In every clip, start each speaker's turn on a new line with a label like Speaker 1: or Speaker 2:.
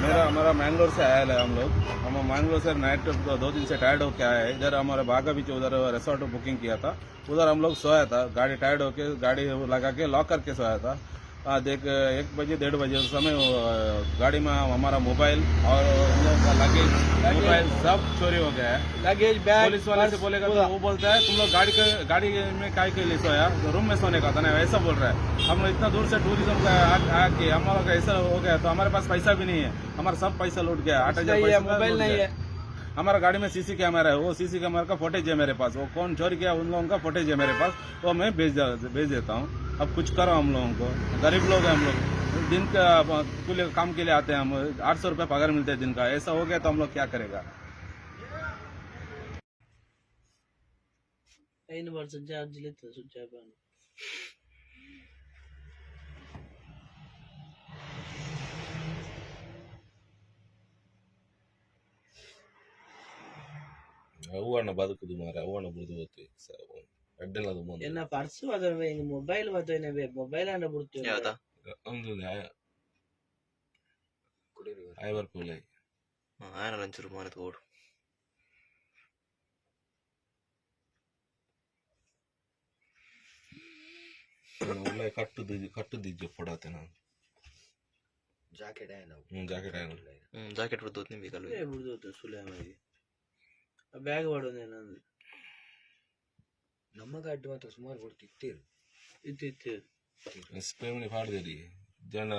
Speaker 1: मेरा हमारा मैंगलोर से आया है हम लोग। हम मैंगलोर से नाइट 2 दिन से टायर्ड होके आए हैं। इधर हमारे बागा बीच उधर रिसोर्ट बुकिंग किया था, उधर हम लोग सोया था। गाड़ी टायर्ड होके गाड़ी लगा के लॉक करके सोया था। देख 1 बजे 1:30 बजे उस समय गाड़ी में हमारा मोबाइल और उन लोगों का लगेज मोबाइल सब चोरी हो गया है।
Speaker 2: लगेज बैग
Speaker 1: पुलिस वाले से बोलेगा तो वो बोलता है तुम लोग गाड़ी में काय के लिए सोया, तो रूम में सोने का था ना, ऐसा बोल रहा है। हम लोग इतना दूर से टूरिज्म का आके हम लोग का ऐसा हो गया, तो हमारे पास पैसा भी नहीं है, हमारा सब पैसा लूट गया। 8,000 पैसा
Speaker 2: मोबाइल नहीं है।
Speaker 1: हमारा गाड़ी में सीसी कैमरा है, वो सीसी कैमरा का फुटेज है मेरे पास। वो कौन चोरी किया उन लोगों का फुटेज है मेरे पास, वो मैं भेज देता हूँ। अब कुछ करो हम लोगों को, गरीब लोग हैं हम लोग, दिन का कुल काम के लिए आते हैं हम। 800 रुपये पगार मिलते हैं दिन का। ऐसा हो गया तो हम लोग क्या करेगा।
Speaker 3: ಹೂವಣ್ಣ ಬದುಕುದು ಮಾರ, ಹೂವಣ್ಣ ಬಿಡುದು ಹೋಗ್ತಿ ಅಡ್ಡೆಲ್ಲದು
Speaker 2: என்ன பர்ஸ் வாதவே எங்க மொபைல் வாதவே மொபைல் ஆண்ட ಬಿಡ್ತೀವಿ
Speaker 4: ಯಾವ್ದಾ
Speaker 3: ಒಂದು ಐವರ್ ಪೂಲೆ
Speaker 4: ఆయన లంచరు మానే తోడు
Speaker 3: ಒಳ್ಳೆ ಕಟ್ಟುದಿಜ್ಜು ಕೊಡತ್ತೆ ನಾನು
Speaker 5: ಜಾಕೆಟ್ ಆಯ್ನ
Speaker 3: ಜಾಕೆಟ್ ಆಯ್ನ
Speaker 4: ಜಾಕೆಟ್ ಬಿಡ್ದು ನಿಮ್ಗೆ ಕಲ್ವಿ
Speaker 2: ಬಿಡ್ದು ಸುಲೇಮಾಗಿ ಬ್ಯಾಗ್ ವಾಡೋದು ಏನಂದ್ರೆ
Speaker 5: ನಮ್ಮ ಗಾಡಿ ಮಾತ್ರ ಸುಮಾರು ಕೊಡ್ತಿತ್ತೇರು
Speaker 2: ಇತ್ತಿತ್ತು
Speaker 3: ಸ್ಪ್ರೇ ಪಾಡ್ದೇರಿ ಜನ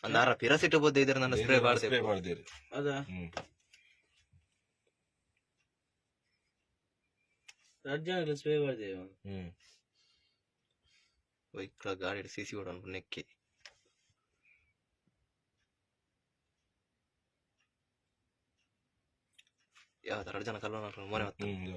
Speaker 4: ಅಂದಾರ ಪಿರಸಿಟ್ಟು ಬೋದ್ದೆ ಇದ್ರೆ ನನ್ನ ಸ್ಪ್ರೇ
Speaker 3: ಸ್ಪ್ರೇ ಪಾಡ್ದೇರಿ
Speaker 2: ಅದಾ ರಾಜ್ಯ ಸ್ಪ್ರೇ ಮಾಡ್ದೇವ
Speaker 4: ఇక్కడ గాడి సీసీ కూడా నెక్కి ಯಾವ್ದು 2 ಜನ ಕಲ್ವನ ಮನೆ